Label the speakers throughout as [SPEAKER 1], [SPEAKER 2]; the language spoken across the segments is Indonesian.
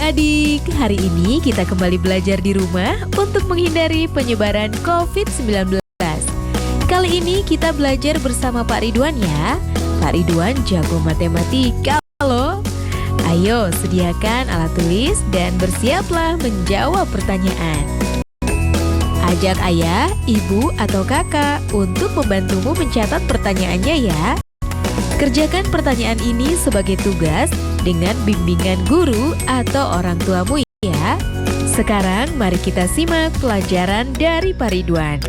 [SPEAKER 1] adik-adik, hari ini kita kembali belajar di rumah untuk menghindari penyebaran COVID-19. Kali ini kita belajar bersama Pak Ridwan ya. Pak Ridwan jago matematika loh. Ayo sediakan alat tulis dan bersiaplah menjawab pertanyaan. Ajak ayah, ibu, atau kakak untuk membantumu mencatat pertanyaannya ya. Kerjakan pertanyaan ini sebagai tugas dengan bimbingan guru atau orang tuamu ya. Sekarang mari kita simak pelajaran dari Pak Ridwan.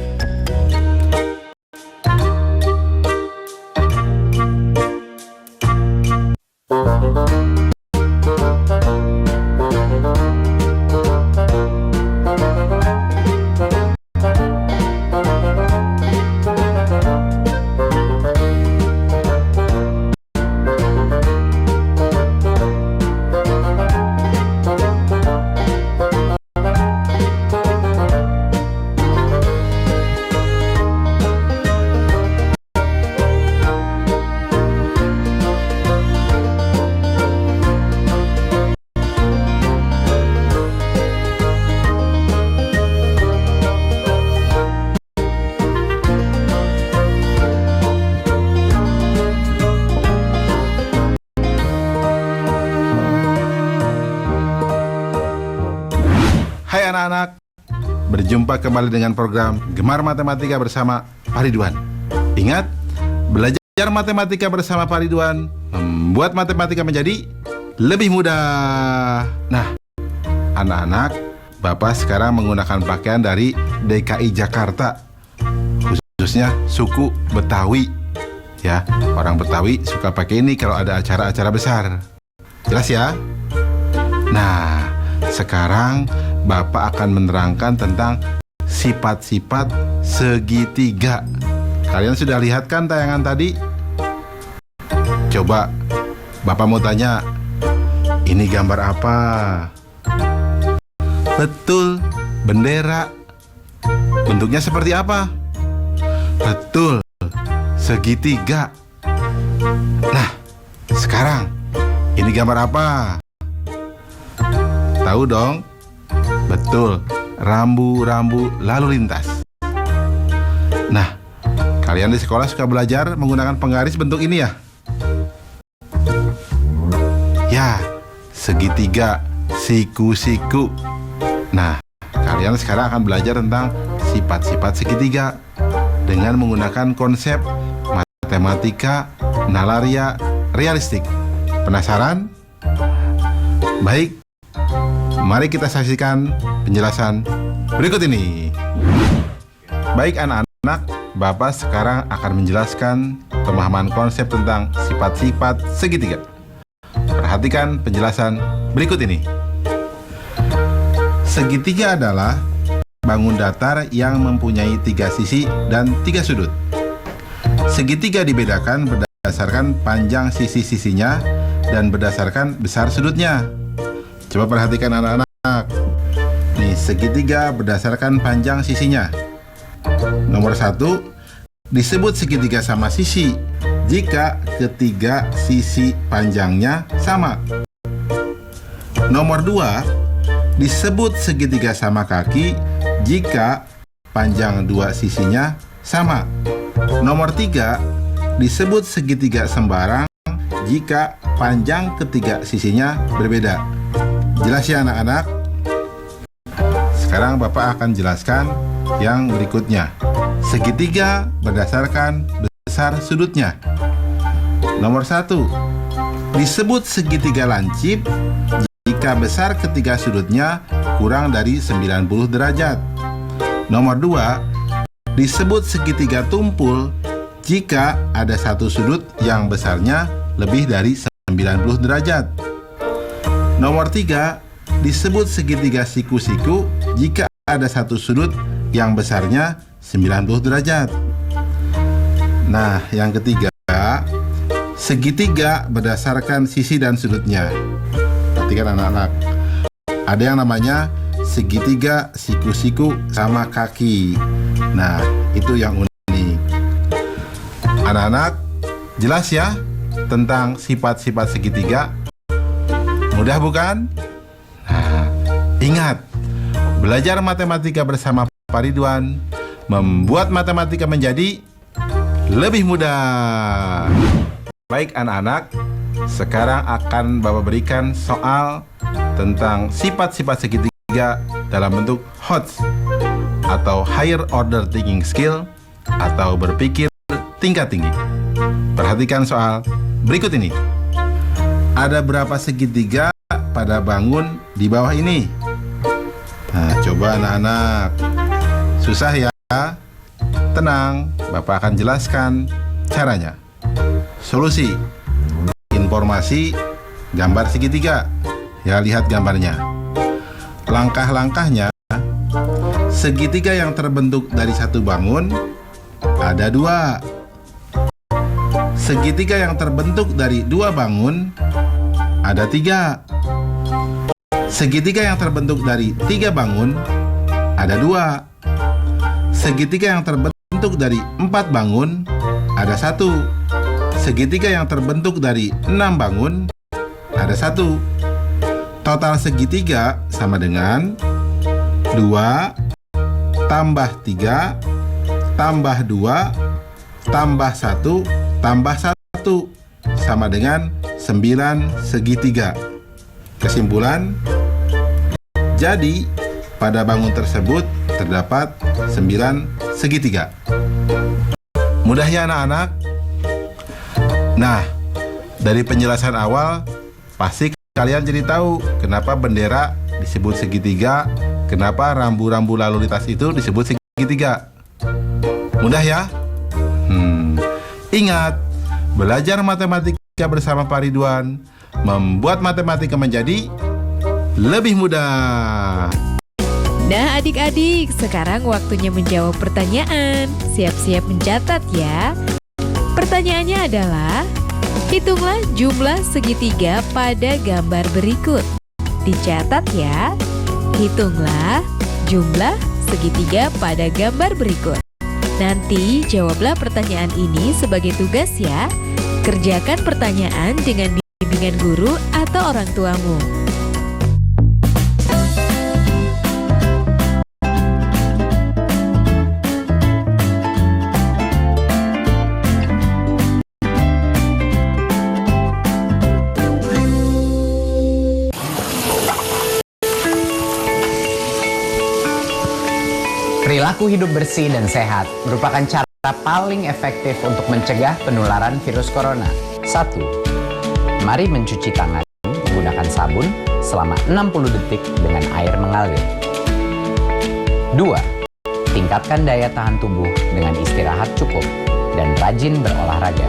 [SPEAKER 2] Hai anak-anak, berjumpa kembali dengan program Gemar Matematika bersama Pak Ridwan. Ingat, belajar matematika bersama Pak Ridwan membuat matematika menjadi lebih mudah. Nah, anak-anak, Bapak sekarang menggunakan pakaian dari DKI Jakarta, khususnya suku Betawi. Ya, orang Betawi suka pakai ini kalau ada acara-acara besar. Jelas ya? Nah, sekarang Bapak akan menerangkan tentang sifat-sifat segitiga. Kalian sudah lihat kan tayangan tadi? Coba Bapak mau tanya, ini gambar apa? Betul, bendera. Bentuknya seperti apa? Betul, segitiga. Nah, sekarang ini gambar apa? Tahu dong? Betul, rambu-rambu lalu lintas. Nah, kalian di sekolah suka belajar menggunakan penggaris bentuk ini ya? Ya, segitiga, siku-siku. Nah, kalian sekarang akan belajar tentang sifat-sifat segitiga dengan menggunakan konsep matematika nalaria realistik. Penasaran? Baik, mari kita saksikan penjelasan berikut ini. Baik anak-anak, Bapak sekarang akan menjelaskan pemahaman konsep tentang sifat-sifat segitiga. Perhatikan penjelasan berikut ini. Segitiga adalah bangun datar yang mempunyai 3 sisi dan 3 sudut. Segitiga dibedakan berdasarkan panjang sisi-sisinya dan berdasarkan besar sudutnya. Coba perhatikan anak-anak. Nih, segitiga berdasarkan panjang sisinya. Nomor 1, disebut segitiga sama sisi jika ketiga sisi panjangnya sama. Nomor 2, disebut segitiga sama kaki jika panjang 2 sisinya sama. Nomor 3, disebut segitiga sembarang jika panjang ketiga sisinya berbeda. Jelas ya anak-anak? Sekarang Bapak akan jelaskan yang berikutnya. Segitiga berdasarkan besar sudutnya. Nomor 1, disebut segitiga lancip jika besar ketiga sudutnya kurang dari 90 derajat. Nomor 2, disebut segitiga tumpul jika ada satu sudut yang besarnya lebih dari 90 derajat. Nomor 3, disebut segitiga siku-siku jika ada satu sudut yang besarnya 90 derajat. Nah, yang ketiga, segitiga berdasarkan sisi dan sudutnya. Perhatikan anak-anak. Ada yang namanya segitiga siku-siku sama kaki. Nah, itu yang unik. Anak-anak, jelas ya tentang sifat-sifat segitiga? Mudah bukan? Nah, Ingat, belajar matematika bersama Pak Ridwan membuat matematika menjadi lebih mudah. Baik anak-anak, sekarang akan Bapak berikan soal tentang sifat-sifat segitiga dalam bentuk HOTS atau Higher Order Thinking Skill atau berpikir tingkat tinggi. Perhatikan soal berikut ini. Ada berapa segitiga pada bangun di bawah ini? Nah, coba anak-anak. Susah ya? Tenang, Bapak akan jelaskan caranya. Solusi. Informasi gambar segitiga. Ya, lihat gambarnya. Langkah-langkahnya, segitiga yang terbentuk dari satu bangun ada dua. Segitiga yang terbentuk dari dua bangun ada tiga. Segitiga yang terbentuk dari tiga bangun ada dua. Segitiga yang terbentuk dari empat bangun ada satu. Segitiga yang terbentuk dari 6 bangun ada 1. Total segitiga sama dengan 2 tambah 3 tambah 2 tambah 1 tambah 1 sama dengan 9 segitiga. Kesimpulan, jadi pada bangun tersebut terdapat 9 segitiga. Mudah ya anak-anak? Nah, dari penjelasan awal, pasti kalian jadi tahu kenapa bendera disebut segitiga, kenapa rambu-rambu lalu lintas itu disebut segitiga. Mudah ya? Ingat, belajar matematika bersama Pak Ridwan membuat matematika menjadi lebih mudah.
[SPEAKER 1] Nah adik-adik, sekarang waktunya menjawab pertanyaan. Siap-siap mencatat ya. Pertanyaannya adalah, hitunglah jumlah segitiga pada gambar berikut. Dicatat ya. Hitunglah jumlah segitiga pada gambar berikut. Nanti jawablah pertanyaan ini sebagai tugas ya. Kerjakan pertanyaan dengan bimbingan guru atau orang tuamu.
[SPEAKER 3] Perilaku hidup bersih dan sehat merupakan cara paling efektif untuk mencegah penularan virus corona. 1. Mari mencuci tangan menggunakan sabun selama 60 detik dengan air mengalir. 2. Tingkatkan daya tahan tubuh dengan istirahat cukup dan rajin berolahraga.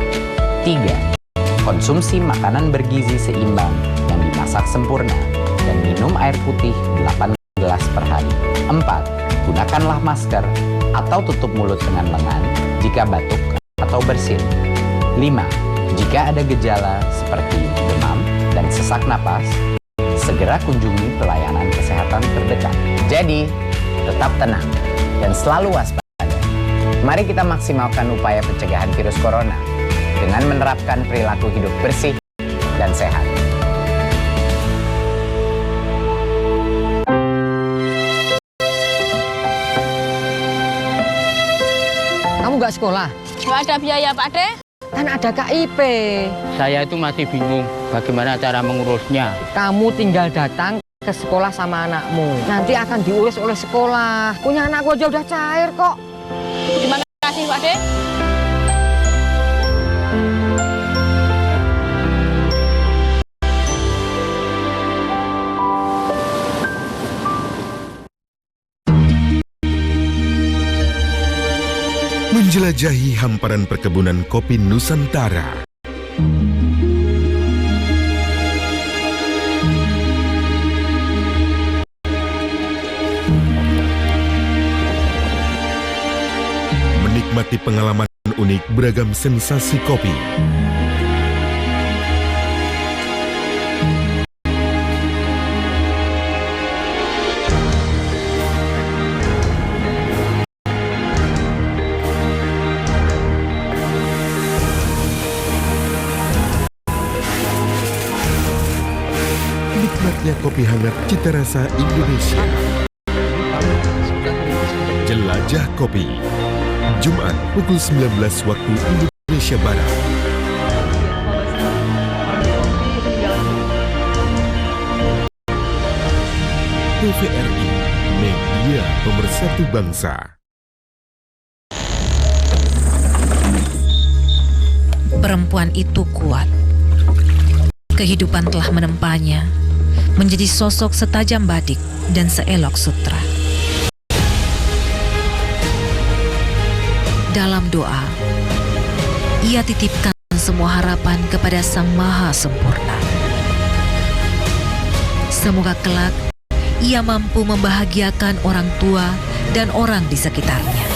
[SPEAKER 3] 3. Konsumsi makanan bergizi seimbang yang dimasak sempurna dan minum air putih 8 gelas per hari. 4. Gunakanlah masker atau tutup mulut dengan lengan jika batuk atau bersin. 5. Jika ada gejala seperti demam dan sesak napas, segera kunjungi pelayanan kesehatan terdekat. Jadi, tetap tenang dan selalu waspada. Mari kita maksimalkan upaya pencegahan virus corona dengan menerapkan perilaku hidup bersih dan sehat.
[SPEAKER 4] Kamu nggak sekolah?
[SPEAKER 5] Nggak ada biaya, Pak De.
[SPEAKER 4] Kan ada KIP.
[SPEAKER 6] Saya itu masih bingung bagaimana cara mengurusnya.
[SPEAKER 4] Kamu tinggal datang ke sekolah sama anakmu. Nanti akan diurus oleh sekolah. Punya anakku aja udah cair kok.
[SPEAKER 5] Terima kasih, Pak De.
[SPEAKER 7] Menjelajahi hamparan perkebunan kopi Nusantara. Menikmati pengalaman unik beragam sensasi kopi. Saatnya kopi hangat cita rasa Indonesia. Jelajah Kopi. Jumat pukul 19 waktu Indonesia Barat. TVRI, media pemersatu bangsa.
[SPEAKER 8] Perempuan itu kuat. Kehidupan telah menempanya menjadi sosok setajam badik dan seelok sutra. Dalam doa, ia titipkan semua harapan kepada Sang Maha Sempurna. Semoga kelak ia mampu membahagiakan orang tua dan orang di sekitarnya.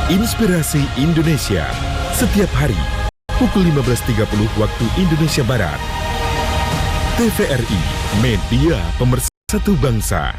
[SPEAKER 7] Inspirasi Indonesia setiap hari pukul 15.30 waktu Indonesia Barat. TVRI, media pemersatu bangsa.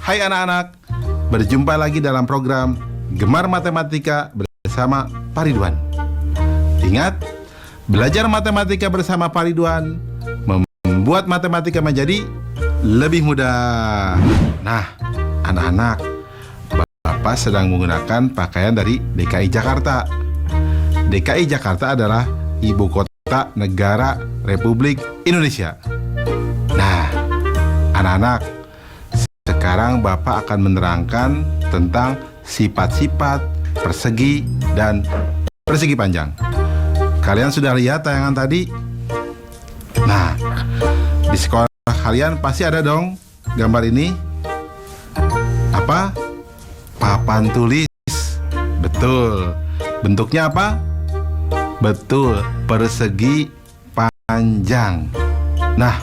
[SPEAKER 2] Hai anak-anak, berjumpa lagi dalam program Gemar Matematika bersama Pak Ridwan. Ingat, belajar matematika bersama Pak Ridwan membuat matematika menjadi lebih mudah. Nah, anak-anak, Bapak sedang menggunakan pakaian dari DKI Jakarta. DKI Jakarta adalah ibu kota negara Republik Indonesia. Nah, anak-anak, sekarang Bapak akan menerangkan tentang sifat-sifat persegi dan persegi panjang. Kalian sudah lihat tayangan tadi? Nah, di sekolah kalian pasti ada dong gambar ini. Apa? Papan tulis. Betul. Bentuknya apa? Betul, persegi panjang. Nah,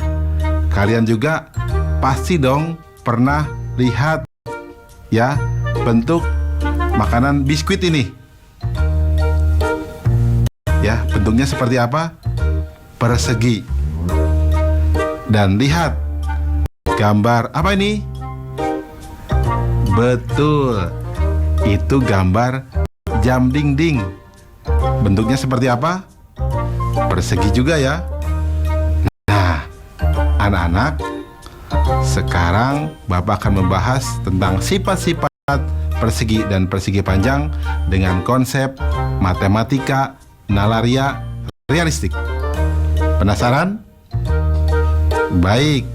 [SPEAKER 2] kalian juga pasti dong pernah lihat ya bentuk makanan biskuit ini. Ya, bentuknya seperti apa? Persegi. Dan lihat gambar apa ini? Betul. Itu gambar jam dinding. Bentuknya seperti apa? Persegi juga ya. Nah, anak-anak, sekarang Bapak akan membahas tentang sifat-sifat persegi dan persegi panjang dengan konsep matematika nalaria realistik. Penasaran? Baik,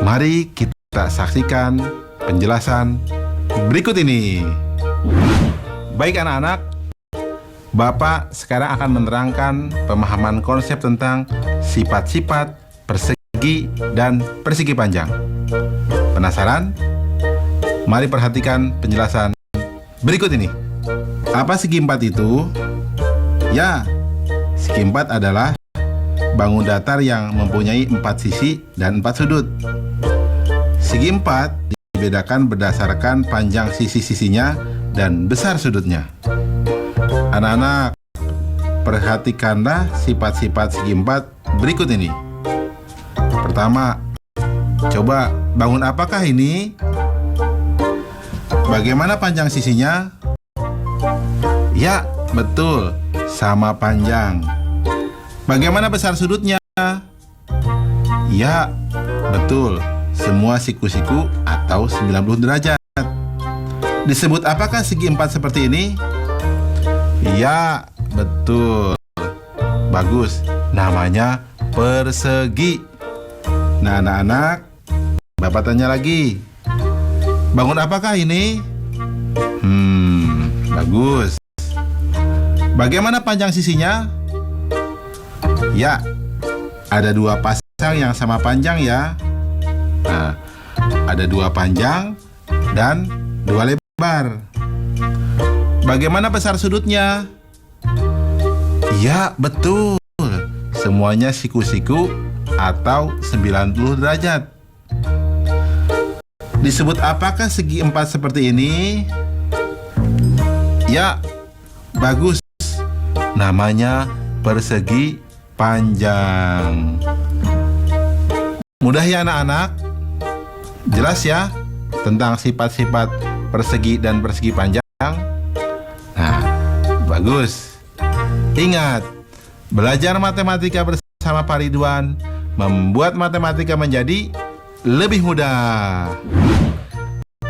[SPEAKER 2] mari kita saksikan penjelasan berikut ini. Baik anak-anak, Bapak sekarang akan menerangkan pemahaman konsep tentang sifat-sifat persegi dan persegi panjang. Penasaran? Mari perhatikan penjelasan berikut ini. Apa segi empat itu? Ya, segi empat adalah bangun datar yang mempunyai 4 sisi dan 4 sudut. Segi empat dibedakan berdasarkan panjang sisi-sisinya dan besar sudutnya. Anak-anak, perhatikanlah sifat-sifat segi empat berikut ini. Pertama, coba bangun apakah ini? Bagaimana panjang sisinya? Ya, betul, sama panjang. Bagaimana besar sudutnya? Ya, betul, semua siku-siku atau 90 derajat. Disebut apakah segi empat seperti ini? Ya, betul. Bagus, namanya persegi. Nah, anak-anak, Bapak tanya lagi. Bangun apakah ini? Bagus. Bagaimana panjang sisinya? Ya, ada dua pasang yang sama panjang ya. Nah, ada dua panjang dan dua lebar. Bagaimana besar sudutnya? Ya, betul. Semuanya siku-siku atau 90 derajat. Disebut apakah segi empat seperti ini? Ya, bagus. Namanya persegi panjang. Mudah ya anak-anak? Jelas ya tentang sifat-sifat persegi dan persegi panjang? Nah, bagus. Ingat, belajar matematika bersama Pak Ridwan membuat matematika menjadi lebih mudah.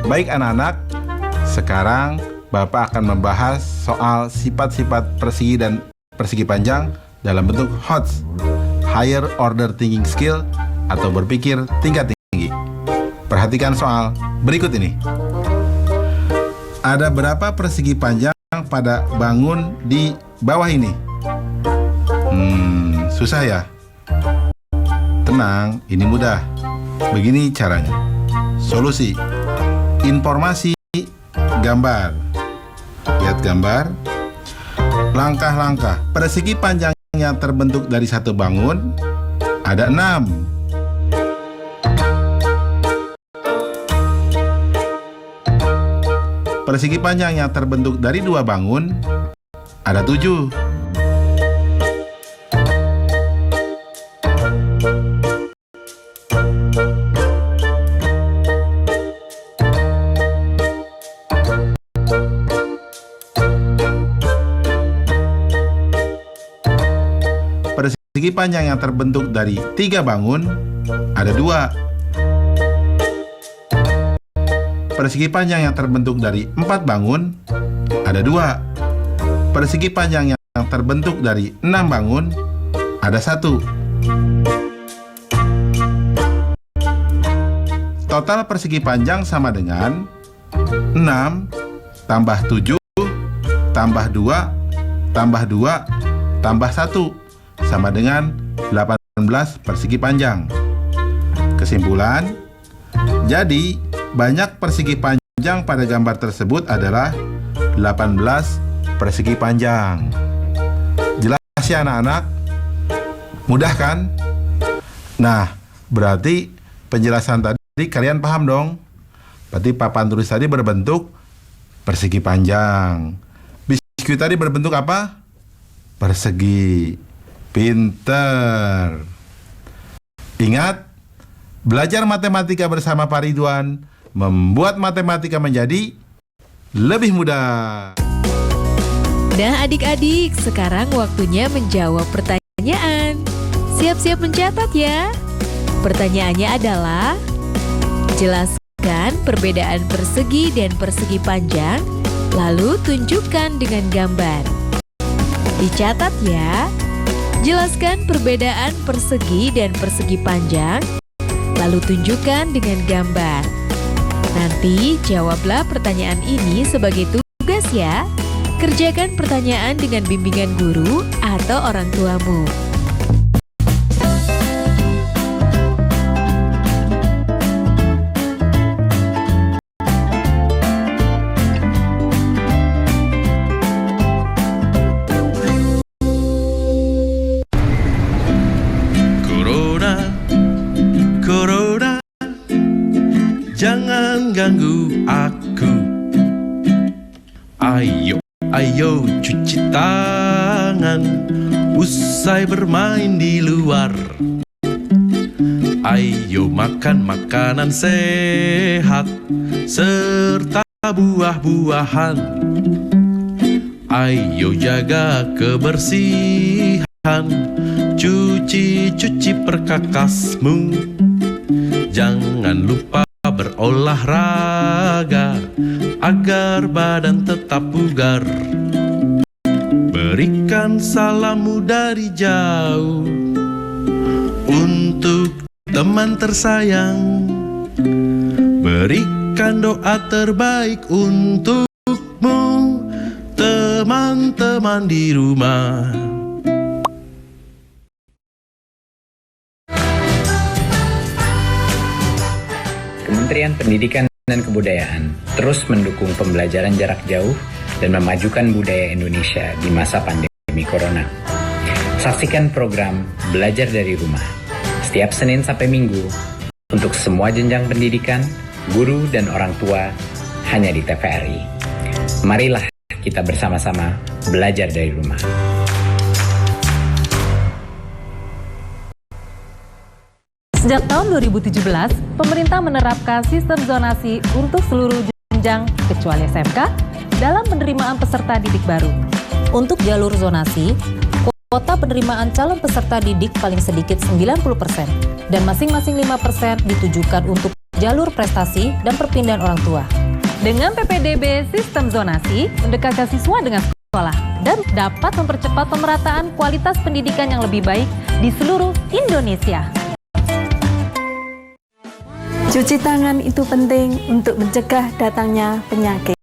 [SPEAKER 2] Baik anak-anak, sekarang Bapak akan membahas soal sifat-sifat persegi dan persegi panjang dalam bentuk HOTS, Higher Order Thinking Skill, atau berpikir tingkat tinggi. Perhatikan soal berikut ini. Ada berapa persegi panjang pada bangun di bawah ini? Susah ya? Tenang, ini mudah. Begini caranya. Solusi. Informasi, gambar. Lihat gambar. Langkah-langkah. Persegi panjang yang terbentuk dari satu bangun ada 6. Persegi panjang yang terbentuk dari 2 bangun ada 7. Persegi panjang yang terbentuk dari 3 bangun ada 2. Persegi panjang yang terbentuk dari 4 bangun ada 2. Persegi panjang yang terbentuk dari 6 bangun ada 1. Total persegi panjang sama dengan 6 tambah 7 tambah 2 tambah 2 tambah 1 sama dengan 18 persegi panjang. Kesimpulan, jadi banyak persegi panjang pada gambar tersebut adalah 18 persegi panjang. Jelas ya anak-anak? Mudah kan? Nah, berarti penjelasan tadi kalian paham dong? Berarti papan tulis tadi berbentuk persegi panjang. Biskuit tadi berbentuk apa? Persegi. Pinter. Ingat, belajar matematika bersama Pak Ridwan membuat matematika menjadi lebih mudah.
[SPEAKER 1] Nah adik-adik, sekarang waktunya menjawab pertanyaan. Siap-siap mencatat ya. Pertanyaannya adalah, jelaskan perbedaan persegi dan persegi panjang, lalu tunjukkan dengan gambar. Dicatat ya. Jelaskan perbedaan persegi dan persegi panjang, lalu tunjukkan dengan gambar. Nanti jawablah pertanyaan ini sebagai tugas ya. Kerjakan pertanyaan dengan bimbingan guru atau orang tuamu.
[SPEAKER 9] Corona, jangan ganggu aku. Ayo cuci tangan, usai bermain di luar. Ayo makan makanan sehat, serta buah-buahan. Ayo jaga kebersihan, cuci perkakasmu. Jangan lupa berolahraga agar badan tetap bugar. berikan salammu dari jauh untuk teman tersayang. Berikan doa terbaik untukmu, teman-teman di rumah.
[SPEAKER 3] Kementerian Pendidikan dan Kebudayaan terus mendukung pembelajaran jarak jauh dan memajukan budaya Indonesia di masa pandemi Corona. Saksikan program Belajar dari Rumah setiap Senin sampai Minggu untuk semua jenjang pendidikan, guru dan orang tua hanya di TVRI. Marilah kita bersama-sama belajar dari rumah.
[SPEAKER 10] Sejak tahun 2017, pemerintah menerapkan sistem zonasi untuk seluruh jenjang kecuali SMK dalam penerimaan peserta didik baru. Untuk jalur zonasi, kuota penerimaan calon peserta didik paling sedikit 90% dan masing-masing 5% ditujukan untuk jalur prestasi dan perpindahan orang tua. Dengan PPDB sistem zonasi, mendekatkan siswa dengan sekolah dan dapat mempercepat pemerataan kualitas pendidikan yang lebih baik di seluruh Indonesia.
[SPEAKER 11] Cuci tangan itu penting untuk mencegah datangnya penyakit.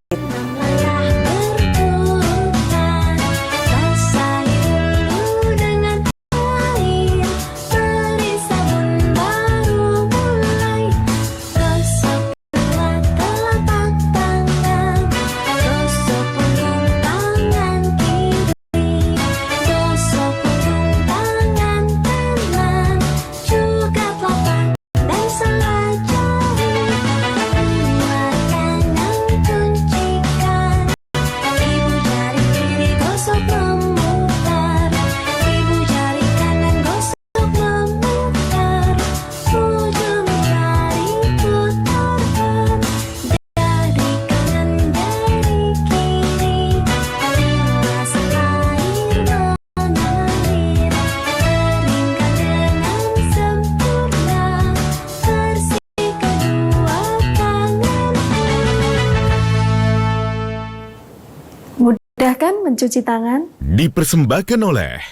[SPEAKER 11] Mudahkan mencuci tangan.
[SPEAKER 7] Dipersembahkan oleh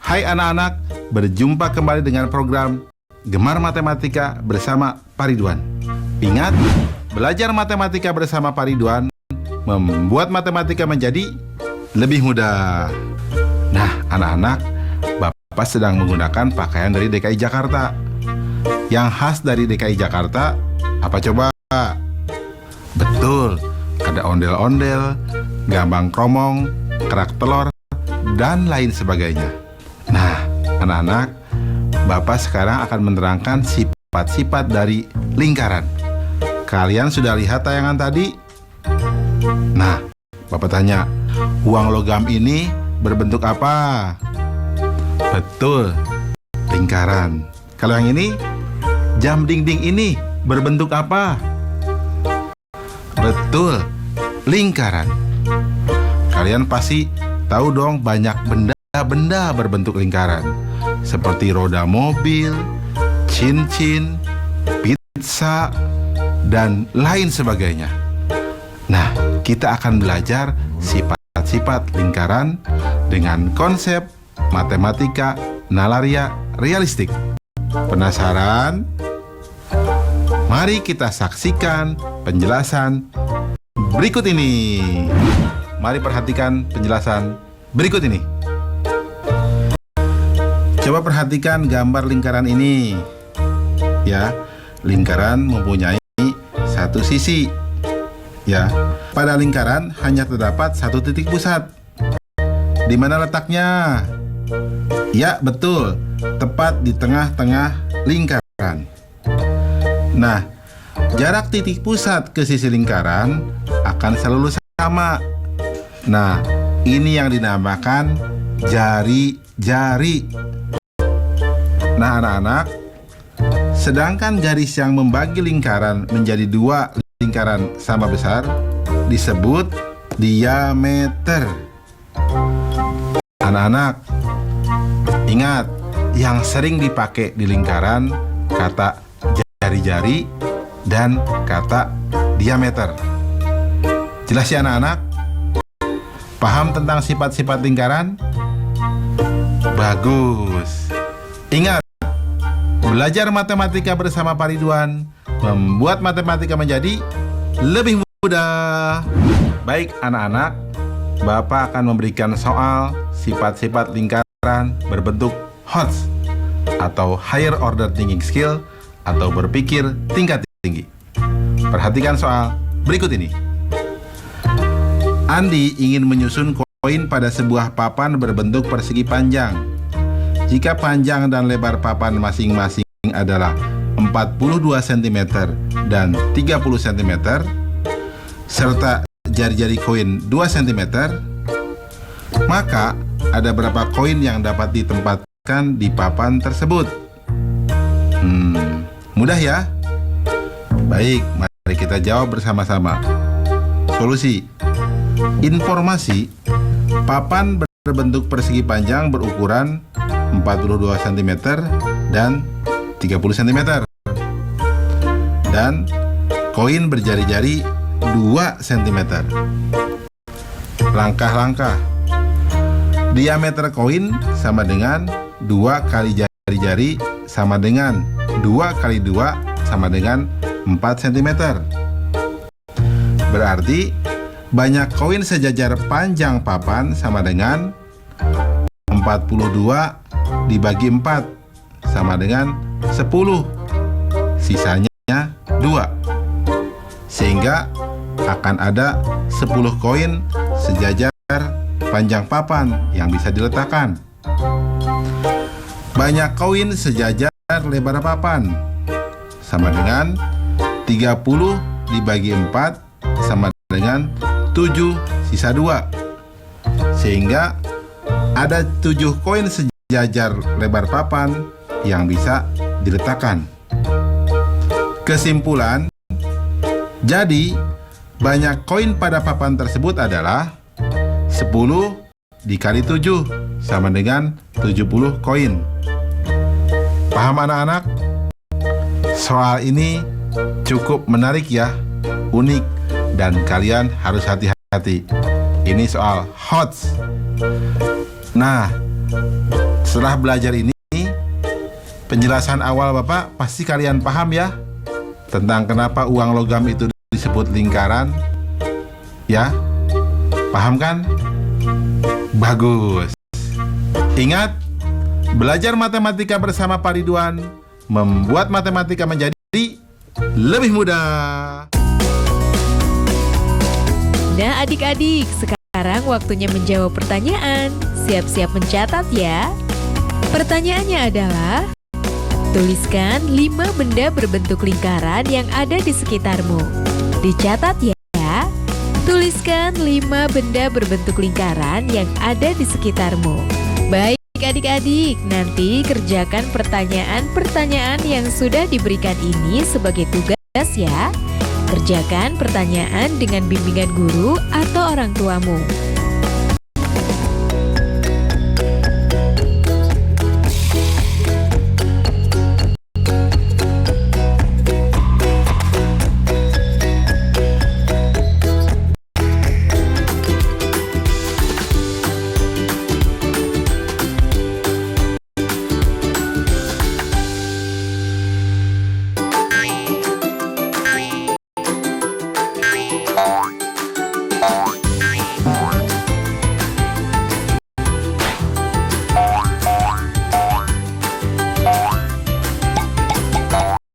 [SPEAKER 2] Hai anak-anak, berjumpa kembali dengan program Gemar Matematika bersama Pak Ridwan. Ingat, belajar matematika bersama Pak Ridwan membuat matematika menjadi lebih mudah. Nah, anak-anak, Bapak sedang menggunakan pakaian dari DKI Jakarta. Yang khas dari DKI Jakarta, apa coba? Betul, ada ondel-ondel, gambang kromong, kerak telur, dan lain sebagainya. Nah, anak-anak, Bapak sekarang akan menerangkan sifat-sifat dari lingkaran. Kalian sudah lihat tayangan tadi? Nah, Bapak tanya, uang logam ini berbentuk apa? Betul, lingkaran. Kalau yang ini, jam dinding ini berbentuk apa? Betul, lingkaran. Kalian pasti tahu dong banyak benda berbentuk lingkaran, seperti roda mobil, cincin, pizza, dan lain sebagainya. Nah, kita akan belajar sifat-sifat lingkaran dengan konsep matematika nalaria realistik. Penasaran? Mari kita saksikan penjelasan berikut ini. Mari perhatikan penjelasan berikut ini. Coba perhatikan gambar lingkaran ini. Ya, lingkaran mempunyai satu sisi. Ya, pada lingkaran hanya terdapat satu titik pusat. Di mana letaknya? Ya, betul, tepat di tengah-tengah lingkaran. Nah, jarak titik pusat ke sisi lingkaran akan selalu sama. Nah, ini yang dinamakan jari-jari. Nah, anak-anak, sedangkan garis yang membagi lingkaran menjadi dua lingkaran sama besar disebut diameter. Anak-anak, ingat, yang sering dipakai di lingkaran kata jari-jari dan kata diameter. Jelas ya anak-anak? Paham tentang sifat-sifat lingkaran? Bagus. Ingat, belajar matematika bersama Pak Ridwan membuat matematika menjadi lebih mudah. Baik anak-anak, Bapak akan memberikan soal sifat-sifat lingkaran berbentuk HOTS atau Higher Order Thinking Skill atau berpikir tingkat tinggi. Perhatikan soal berikut ini. Andi ingin menyusun koin pada sebuah papan berbentuk persegi panjang. Jika panjang dan lebar papan masing-masing adalah 42 cm dan 30 cm, serta jari-jari koin 2 cm, maka ada berapa koin yang dapat ditempatkan di papan tersebut? Mudah ya? Baik, mari kita jawab bersama-sama. Solusi. Informasi, papan berbentuk persegi panjang berukuran 42 cm dan 30 cm. Dan koin berjari-jari 2 cm. Langkah-langkah. Diameter koin sama dengan 2 kali jari-jari sama dengan 2 kali 2 sama dengan 4 cm. Berarti banyak koin sejajar panjang papan sama dengan 42 dibagi 4 sama dengan 10. Sisanya 2. Sehingga akan ada 10 koin sejajar panjang papan yang bisa diletakkan. Banyak koin sejajar lebar papan sama dengan 30 dibagi 4 sama dengan 7 sisa 2. Sehingga ada 7 koin sejajar lebar papan yang bisa diletakkan. Kesimpulan, jadi banyak koin pada papan tersebut adalah 10 dikali 7 sama dengan 70 koin. Paham anak-anak? Soal ini cukup menarik ya, unik, dan kalian harus hati-hati. Ini soal HOTS. Nah, setelah belajar ini, penjelasan awal Bapak pasti kalian paham ya tentang kenapa uang logam itu disebut lingkaran. Ya, paham kan? Bagus. Ingat, belajar matematika bersama Pak Ridwan membuat matematika menjadi lebih mudah.
[SPEAKER 1] Nah adik-adik, sekarang waktunya menjawab pertanyaan. Siap-siap mencatat ya. Pertanyaannya adalah, tuliskan 5 benda berbentuk lingkaran yang ada di sekitarmu. Dicatat ya. Tuliskan 5 benda berbentuk lingkaran yang ada di sekitarmu. Baik adik-adik, nanti kerjakan pertanyaan-pertanyaan yang sudah diberikan ini sebagai tugas ya. Kerjakan pertanyaan dengan bimbingan guru atau orang tuamu.